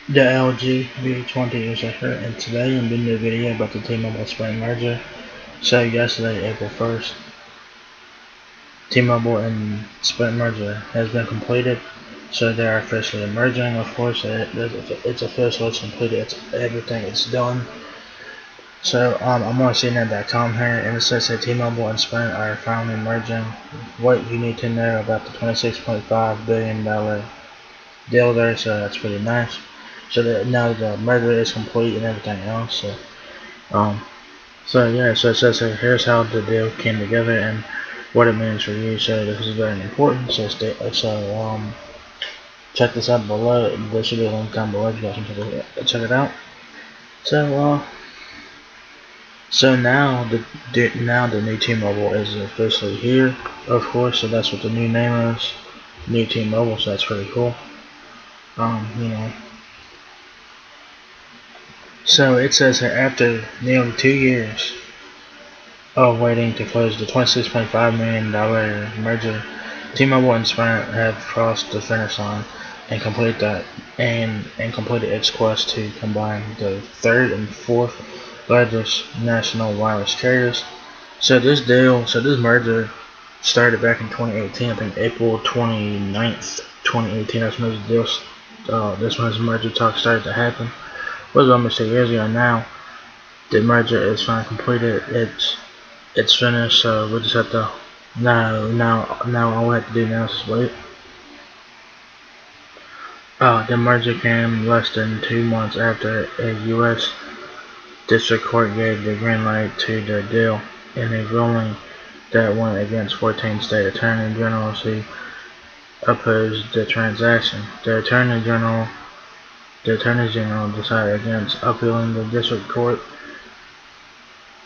The LG V20 is here, and today I'm doing a video about the T-Mobile Sprint merger. So yesterday, April 1st, T-Mobile and Sprint merger has been completed. So they are officially merging. Of course, it's official, it's completed, everything is done. So I'm on CNN.com here, and it says that T-Mobile and Sprint are finally merging. What you need to know about the $26.5 billion deal there, so that's pretty nice. So that now the merger is complete and everything else. Um, yeah, so it says here's how the deal came together and what it means for you. So this is very important. Check this out below. There should be a link down below if you guys want to check it out. So now the new T-Mobile is officially here, of course. So that's what the new name is, new T-Mobile. So that's pretty cool. You know. So it says here after nearly 2 years of waiting to close the $26.5 million merger, T-Mobile and Sprint have crossed the finish line and completed its quest to combine the third and fourth largest national wireless carriers. So this merger started back in 2018. I think April 29th, 2018. That's when this merger talk started to happen. It was almost 2 years ago now. The merger is finally completed. It's finished, so we'll just have to now all we have to do now is just wait. The merger came less than 2 months after a U.S. District Court gave the green light to the deal in a ruling that went against 14 state attorney generals who opposed the transaction. The attorney general decided against appealing the district court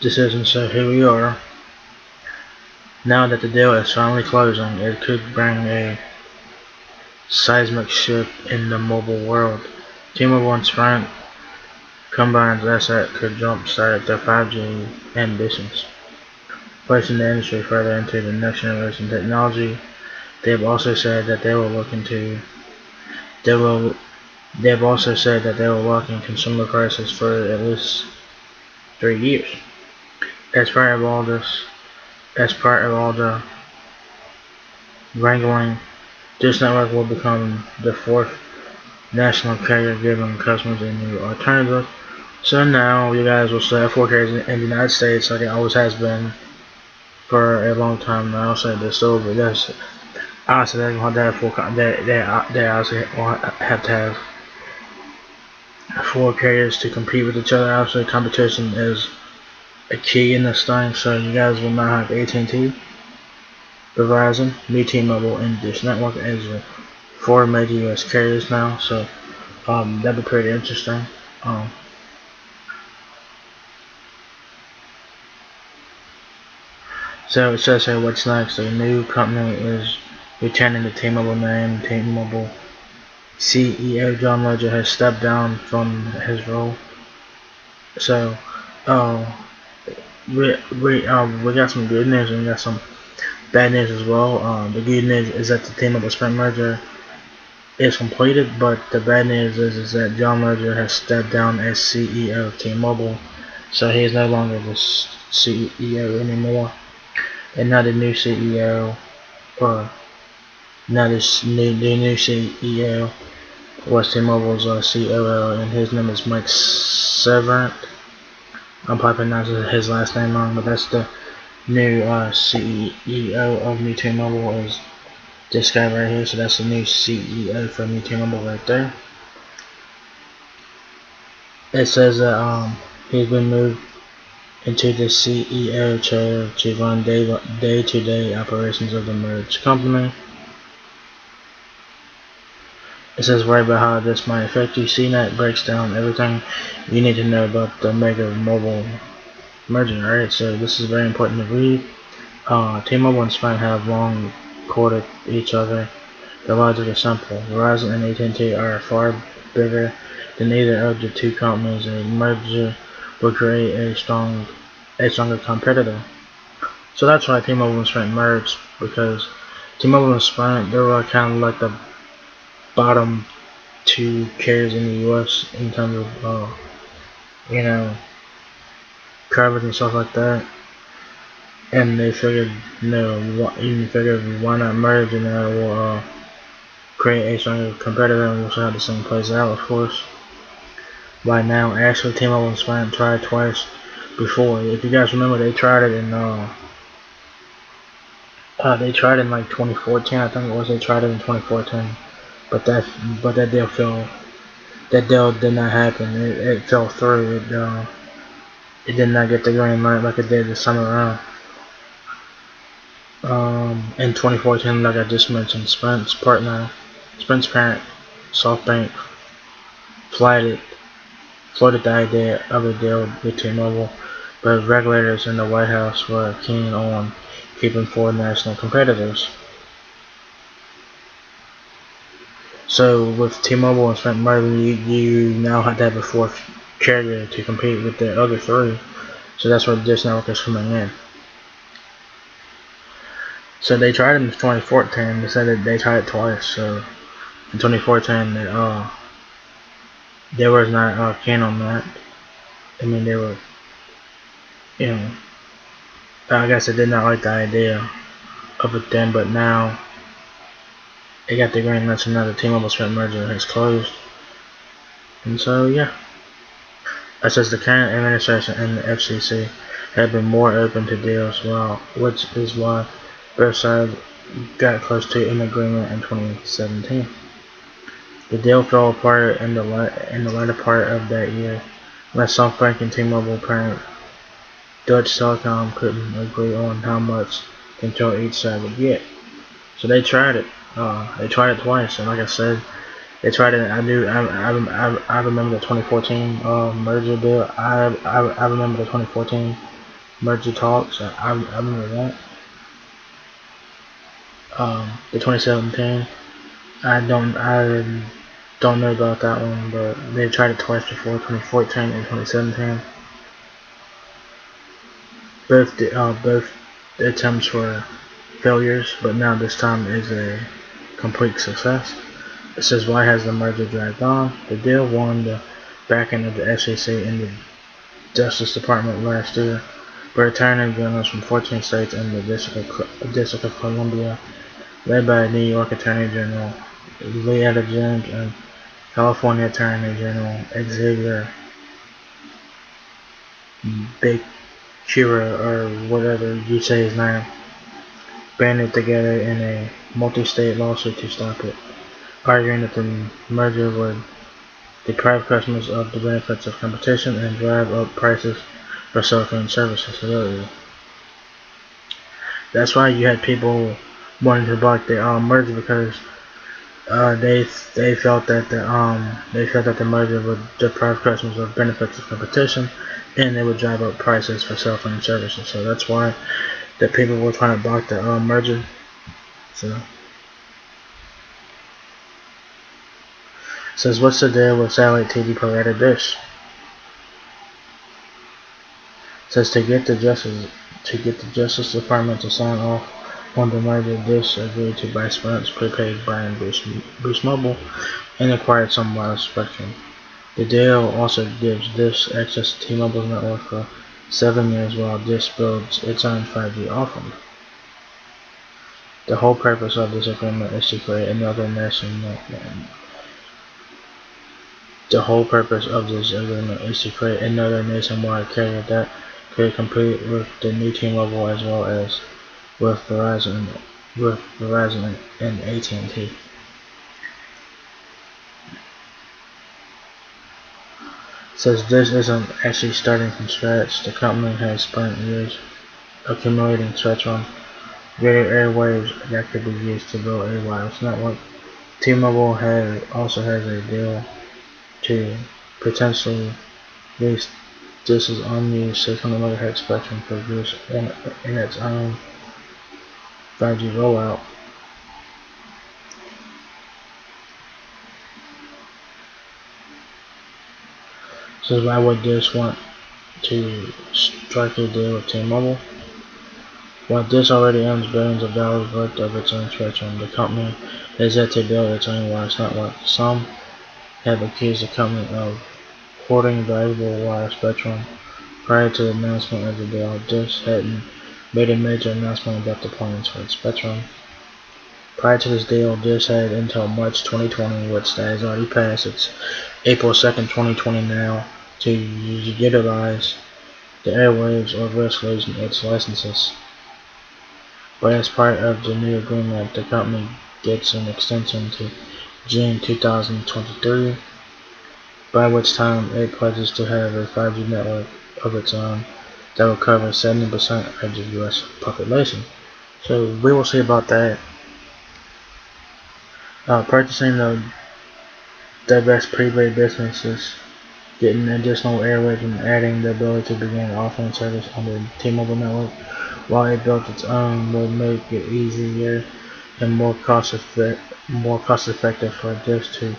decision, so here we are. Now that the deal is finally closing, it could bring a seismic shift in the mobile world. T-Mobile and Sprint combined asset could jumpstart their 5G ambitions, placing the industry further into the next generation technology. They have also said that they will lock in consumer prices for at least 3 years. As part of all the wrangling, this network will become the fourth national carrier, giving customers a new alternative. So now you guys will still have 4 carriers in the United States, like it always has been for a long time now. So they're still, but that's honestly they're going to have they obviously have to have 4 carriers to compete with each other. Obviously, competition is a key in this thing. So you guys will now have AT&T, Verizon, new T-Mobile, and Dish Network as 4 major U.S. carriers now. So that'd be pretty interesting. So it says here what's next. The new company is returning the T-Mobile name. T-Mobile CEO John Legere has stepped down from his role. So we got some good news and we got some bad news as well. The good news is that the T-Mobile Sprint merger is completed, but the bad news is that John Legere has stepped down as CEO of T-Mobile, so he is no longer the CEO anymore. And now the new CEO, or now this new CEO was T-Mobile's COO, and his name is Mike Severant. I'm probably pronouncing his last name wrong, but that's the new CEO of New T-Mobile is this guy right here. So that's the new CEO for New T-Mobile right there. It says that he's been moved into the CEO chair to run day-to-day operations of the merged company. It says right about how this might affect you. CNET breaks down everything you need to know about the mega mobile merging. Alright, so this is very important to read. T-Mobile and Sprint have long courted each other. The logic is simple. Verizon and AT&T are far bigger than either of the two companies. A merger will create a stronger competitor. So that's why T-Mobile and Sprint merged, because T-Mobile and Sprint, they were kind of like the bottom two carriers in the U.S. in terms of you know, coverage and stuff like that. And they figured, why not merge, and that will create a stronger competitor, and we'll see how this thing plays out, of course. By now, actually, T-Mobile and Sprint tried twice before. If you guys remember, they tried it in like 2014, I think it was. They tried it in 2014, but that deal fell. That deal did not happen. It fell through. It did not get the green light like it did this summer around. In 2014, like I just mentioned, Sprint's parent, SoftBank, floated the idea of a deal with T-Mobile, but regulators in the White House were keen on keeping four national competitors. So with T-Mobile and Sprint merging, you now have to have a fourth carrier to compete with the other three. So that's where Dish Network is coming in. So they tried it in 2014. They said that they tried it twice. So in 2014, they was not keen on that. I mean, they were, I guess they did not like the idea of it then. But now they got the green light. So now the T-Mobile Sprint merger has closed. And so yeah, it says the current administration and the FCC have been more open to deals, which is why both sides got close to an agreement in 2017. The deal fell apart in the latter part of that year when SoftBank and T-Mobile parent Deutsche Telekom couldn't agree on how much control each side would get. So they tried it. They tried it twice, and like I said, they tried it. I remember the 2014 merger deal. I remember the 2014 merger talks. I remember that. The 2017, I don't know about that one, but they tried it twice before, 2014 and 2017. Both attempts were failures, but now this time is a complete success. It says, why has the merger dragged on? The deal won the backing of the FCC and the Justice Department last year, but attorney generals from 14 states and the District of Columbia, led by New York Attorney General Loretta James and California Attorney General Xavier Becerra, or whatever you say his name, banded together in a multi-state lawsuit to stop it, arguing that the merger would deprive customers of the benefits of competition and drive up prices for cell phone services. So that's why you had people wanting to block the merger, because they felt that the merger would deprive customers of benefits of competition, and it would drive up prices for cell phone services. So that's why the people were trying to block the merger. So says, what's the deal with satellite TV provider Dish? Says to get the Justice Department to sign off on the merger, Dish agreed to buy Sprint's prepaid brand Boost Mobile and acquired some wireless spectrum. The deal also gives Dish access to T-Mobile's network for 7 years while Dish builds its own 5G offering. The whole purpose of this agreement is to create another nationwide carrier that could compete with the new T-Mobile as well as with Verizon and AT&T. Says this isn't actually starting from scratch. The company has spent years accumulating spectrum, radio airwaves that could be used to build a wireless network. T-Mobile also has a deal to potentially lease Dish's unused 600 MHz spectrum for use in its own 5G rollout. So why would Dish want to strike a deal with T-Mobile? While Dish already owns billions of dollars worth of its own spectrum, the company has yet to build its own wireless network. Some have accused the company of hoarding valuable wire spectrum. Prior to the announcement of the deal, Dish hadn't made a major announcement about the plans for its spectrum. Prior to this deal, Dish had until March 2020, which has already passed. It's April 2nd, 2020 now, to utilize the airwaves or risk losing its licenses. But as part of the new agreement, the company gets an extension to June 2023, by which time it pledges to have a 5G network of its own that will cover 70% of the US population. So we will see about that. Purchasing the diverse prepaid businesses, getting additional airwaves and adding the ability to begin offering service on the T-Mobile network while it built its own will make it easier and more cost effective for Dish to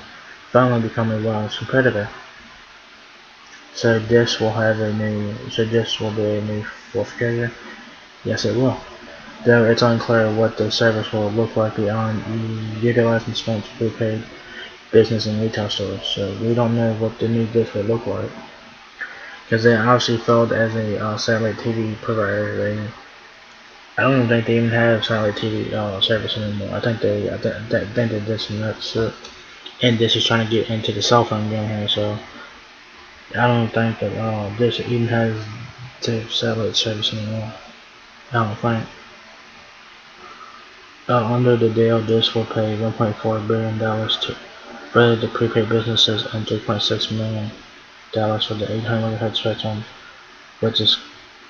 finally become a wireless competitor. So Dish will be a new fourth carrier. Yes, it will. Though it's unclear what the service will look like beyond utilizing Sprint's prepaid business and retail stores. So we don't know what the new Dish will look like, because they obviously failed as a satellite TV provider. I don't even think they even have satellite TV service anymore. I think they did some nuts. And Dish is trying to get into the cell phone game here, so I don't think that Dish even has the satellite service anymore. I don't think. Under the deal, Dish will pay $1.4 billion for the prepaid businesses and $3.6 million for the 800 MHz spectrum, which is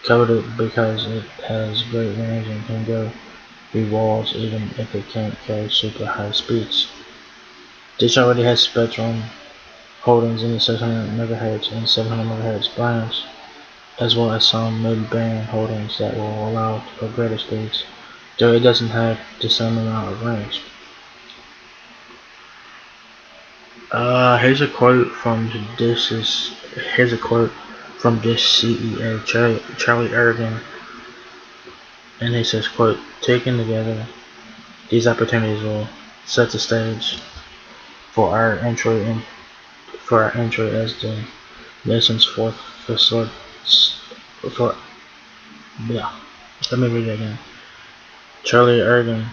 coveted because it has great range and can go through walls even if it can't carry super high speeds. Dish already has spectrum holdings in the 600 MHz and 700 MHz bands, as well as some mid-band holdings that will allow for greater speeds, though it doesn't have the same amount of range. Here's a quote from Dish CEO Charlie Ergen, and he says, quote, "Taken together, these opportunities will set the stage for our entry as the nation's fourth facility." Let me read it again. Charlie Ergen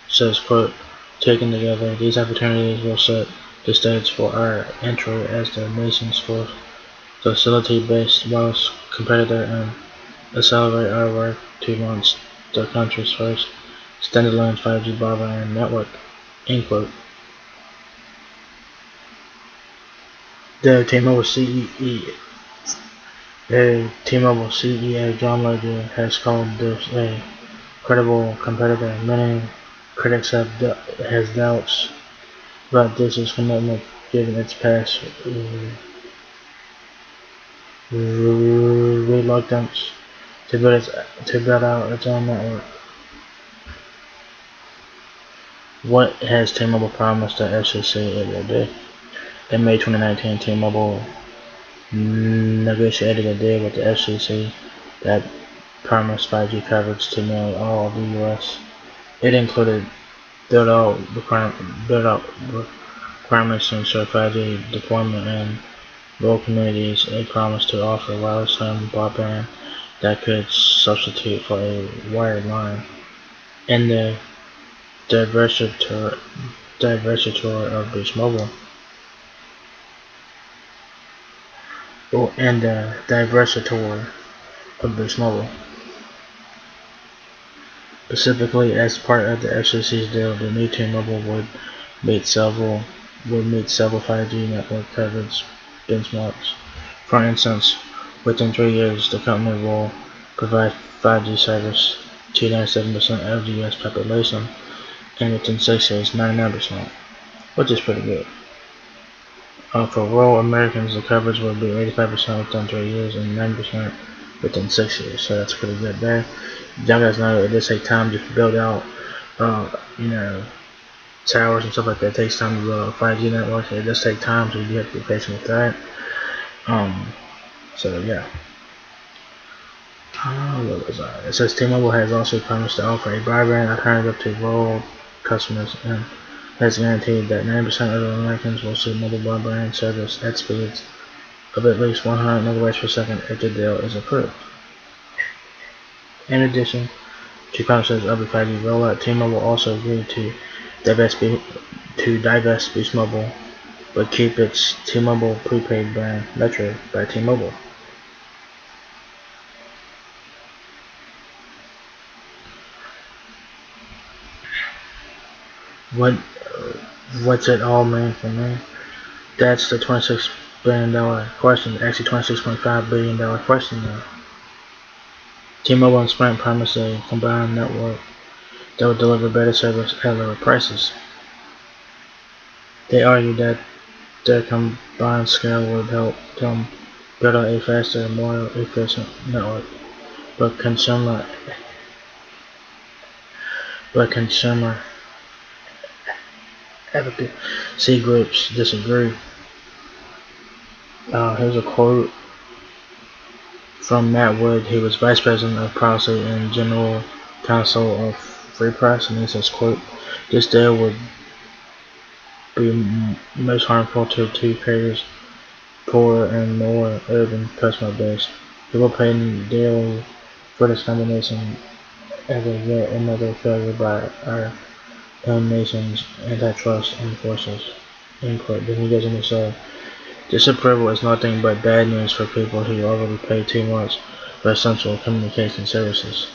says, quote, "Taken together, these opportunities will set the stage for our entry as the nation's fourth facility-based wireless competitor and accelerate our work to launch the country's first standalone 5G broadband network." End quote. The T-Mobile CEO John Legere has called this a credible competitor. Many critics has doubts about Dish's commitment given its past reluctance to build out its own network. What has T-Mobile promised the FCC it will do? In May 2019, T-Mobile negotiated a deal with the FCC that promised 5G coverage to nearly all of the U.S. It included build-out requirements to ensure 5G deployment in rural communities. It promised to offer wireless home broadband that could substitute for a wired line, and the divestiture of Boost Mobile. Specifically, as part of the FCC's deal, the new T-Mobile would meet several 5G network coverage benchmarks. For instance, within 3 years, the company will provide 5G service to 97% of the US population, and within 6 years, 99%, which is pretty good. For rural Americans, the coverage will be 85% within 3 years and 90% within 6 years, so that's pretty good there. Y'all guys know it does take time to build out, towers and stuff like that. It takes time to build a 5G network. It does take time, so you have to be patient with that. So yeah. What was I? It says T-Mobile has also promised to offer a broadband alternative to rural customers, and has guaranteed that 90% of Americans will see mobile broadband service at speeds of at least 100 megabits per second if the deal is approved. In addition to promises of the 5G rollout, T-Mobile also agreed to divest Boost Mobile, but keep its T-Mobile prepaid brand Metro by T-Mobile. What's it all mean for me? That's the $26 billion question. Actually, $26.5 billion question now. T-Mobile and Sprint promised a combined network that would deliver better service at lower prices. They argued that their combined scale would help them build out a faster and more efficient network, but consumer advocacy groups disagree. Here's a quote from Matt Wood. He was Vice President of Policy and General Counsel of Free Press, and he says, quote, "This deal would be most harmful to two carriers' poorer and more urban customer base. People paying dearly for this combination as a yet another failure by our own nation's antitrust enforcers." End quote. Then he goes on to say, "This approval is nothing but bad news for people who already pay too much for essential communication services."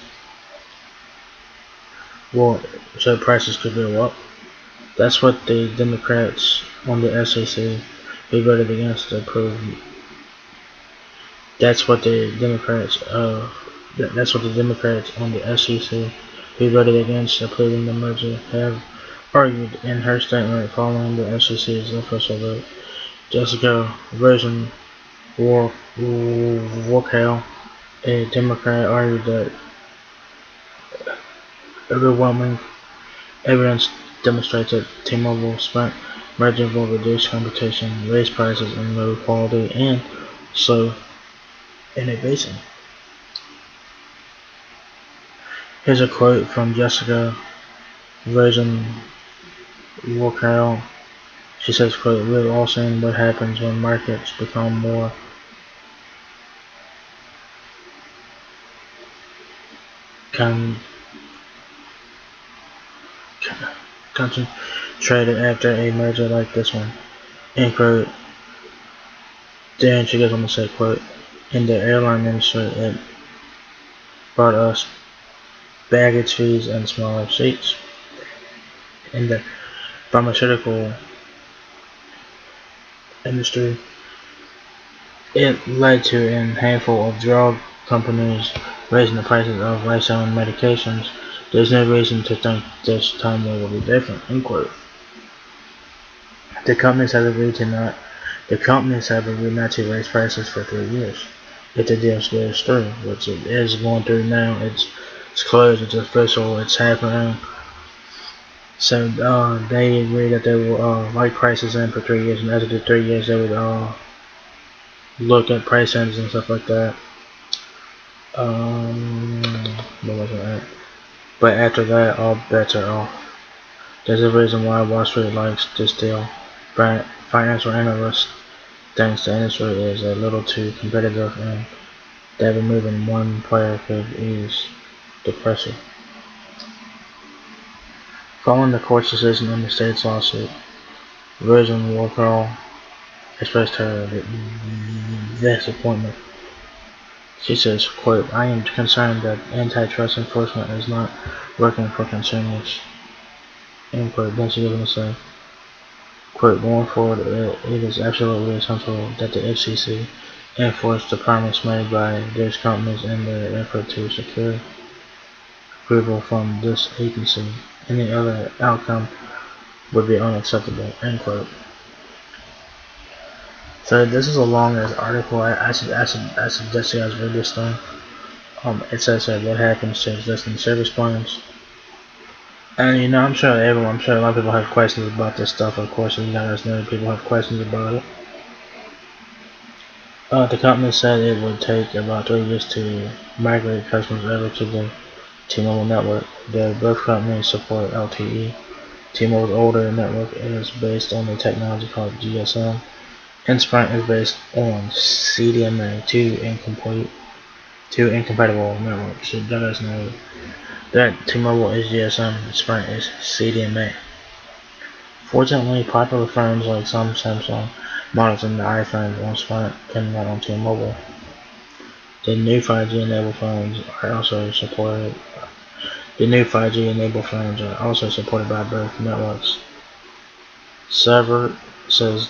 Well, so prices could go up. That's what the Democrats on the FCC who voted against the approve. That's what the Democrats on the FCC who voted against approving the merger have argued in her statement following the FCC's official vote. Jessica Rosenworcel, a Democrat, argued that overwhelming evidence demonstrates that T-Mobile Sprint merger will reduce competition, raise prices, and lower quality, and slow innovation. Here's a quote from Jessica Rosenworcel. She says, quote, "We've all seen what happens when markets become more concentrated after a merger like this one." End quote. Then she goes on to say, quote, "In the airline industry, it brought us baggage fees and smaller seats. In the pharmaceutical industry, it led to a handful of drug companies raising the prices of life-saving medications. There's no reason to think this time will be different." End quote. The companies have agreed not to raise prices for 3 years if the deal goes through, which it is going through now. It's closed, it's official, it's happening. So they agreed that they will lock prices in for 3 years, and after the 3 years they would look at price ends and stuff like that. What was it? But after that, all bets are off. There's a reason why Wall Street likes this deal. Financial analysts think the industry is a little too competitive and that removing one player could ease the pressure. Following the court's decision in the state's lawsuit, Rosenworcel expressed her disappointment. She says, quote, "I am concerned that antitrust enforcement is not working for consumers." End quote. Then she goes on to say, quote, "Going forward, it is absolutely essential that the FCC enforce the promise made by those companies in their effort to secure approval from this agency. Any other outcome would be unacceptable." End quote. So this is a long as article. I suggest you guys read this thing. It says what happens to existing service plans. And I'm sure a lot of people have questions about this stuff. Of course, you guys know people have questions about it. The company said it would take about 3 years to migrate customers over to the T-Mobile network. Both companies support LTE T-Mobile's older network is based on a technology called GSM, and Sprint is based on CDMA, two incompatible networks. So you guys know that T-Mobile is GSM, Sprint is CDMA. Fortunately, popular phones like some Samsung models and the iPhone on Sprint can run on T-Mobile. The new 5G enabled phones are also supported. The new 5G enabled phones are also supported by both networks. Server says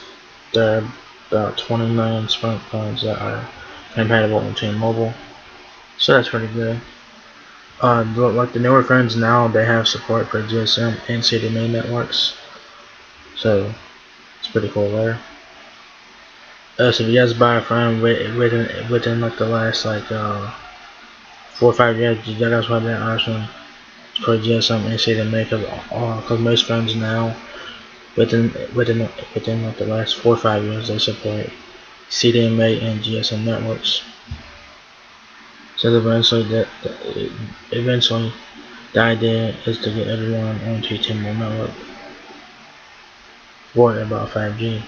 there are about 20 million Sprint phones that are compatible with T-Mobile, so that's pretty good. Like the newer phones now, they have support for GSM and CDMA networks, so it's pretty cool there. So if you guys buy a phone within like the last 4 or 5 years, you guys have that option for GSM and CDMA because most phones now within like the last 4 or 5 years they support CDMA and GSM networks. So eventually the idea is to get everyone onto T-Mobile network. What about 5G?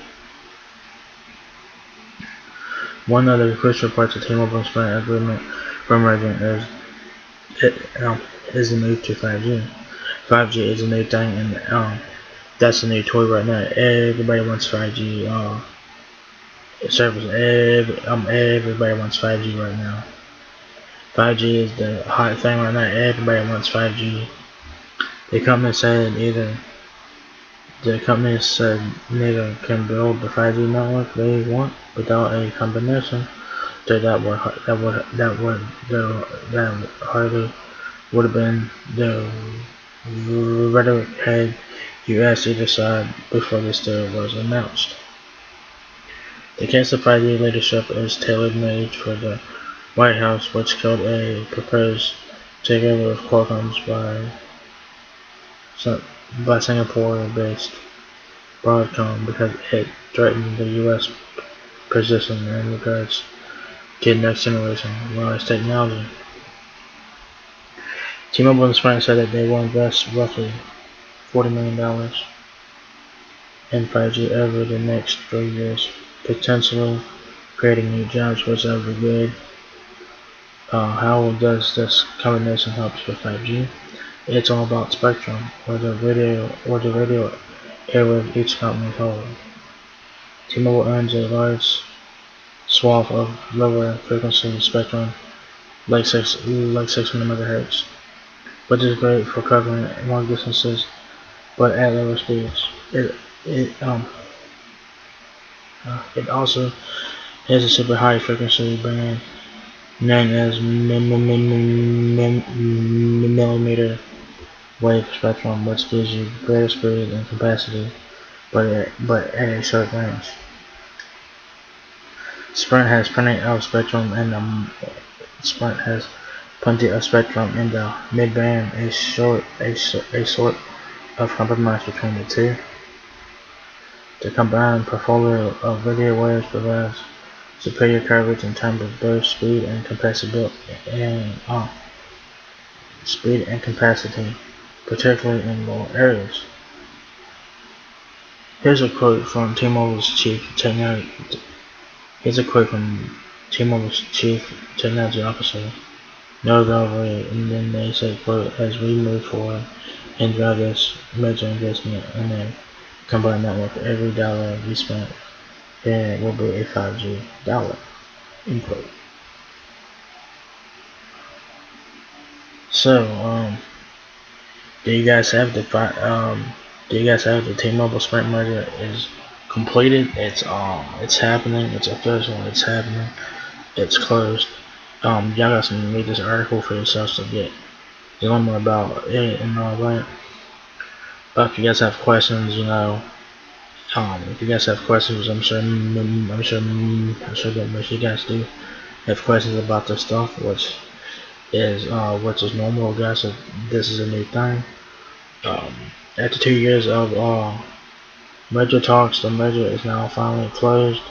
One of the crucial parts of T-Mobile Sprint agreement for merging is the move to 5G. 5G is a new thing, and that's a new toy right now. Everybody wants 5G service. Everybody wants 5G right now. 5G is the hot thing right now. Everybody wants 5G. The company said neither can build the 5G network they want without a combination. So that hardly would have been the rhetoric had US either side before this deal was announced. The case of 5G leadership is tailor-made for the White House, which killed a proposed takeover of Qualcomm's by Singapore-based Broadcom because it threatened the U.S. position in regards to next generation wireless technology. T-Mobile and Sprint said that they will invest roughly $40 million in 5G over the next 3 years, potentially creating new jobs, which are good. How does this combination help with 5G? It's all about spectrum, or the radio airwave each company holds. T-Mobile owns a large swath of lower frequency spectrum, like 600 MHz, which is great for covering long distances, but at lower speeds. It also has a super high frequency band known as millimeter wave spectrum, which gives you greater speed and capacity, but at a short range. Sprint has plenty of spectrum in the mid-band, a sort of compromise between the two. The combined portfolio of radio waves provides superior coverage in terms of both speed and capacity, particularly in rural areas. Here's a quote from T-Mobile's chief technology officer, No Galway, and then they say, quote, as we move forward and drive this major investment in a combined network, every dollar we spend here will be a 5G dollar, end quote. So, do you guys have the T-Mobile Sprint merger is completed? It's happening. It's official. It's happening. It's closed. Y'all guys can read this article for yourselves to get a little more about it and all that. But if you guys have questions, if you guys have questions, I'm sure that most of you guys do have questions about this stuff, which is normal, guys. So this is a new thing. After 2 years of merger talks, the merger is now finally closed.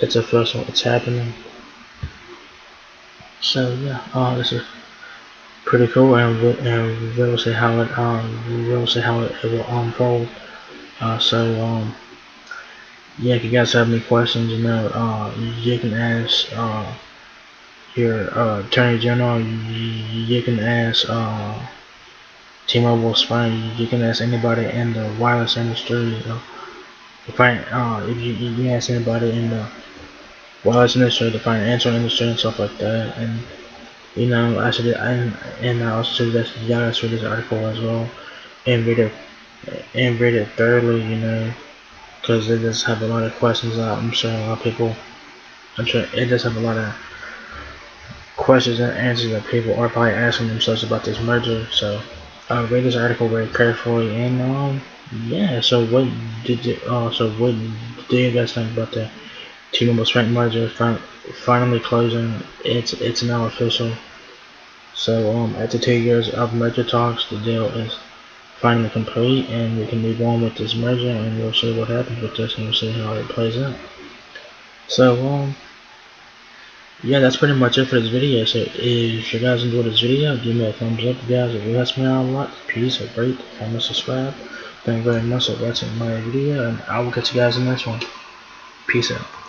It's official. It's happening. So yeah, pretty cool, and we'll see how it will unfold. So yeah, if you guys have any questions, you can ask your attorney general. You can ask T-Mobile's fine. You can ask anybody in the wireless industry. If you ask anybody in the wireless industry, the financial industry, and stuff like that, and I also suggest you guys read this article as well and read it thoroughly, because it does have a lot of questions that I'm sure a lot of people. I'm sure it does have a lot of questions and answers that people are probably asking themselves about this merger. So read this article very carefully, and yeah. So what do you guys think about the T-Mobile Sprint merger finally closing? It's now official. So after 2 years of merger talks, the deal is finally complete, and we can move on with this merger, and we'll see what happens with this, and we'll see how it plays out. So yeah, that's pretty much it for this video. So if you guys enjoyed this video, give me a thumbs up, guys. If it helps me out a lot, please rate, comment, subscribe. Thank you very much for watching my video, and I will catch you guys in the next one. Peace out.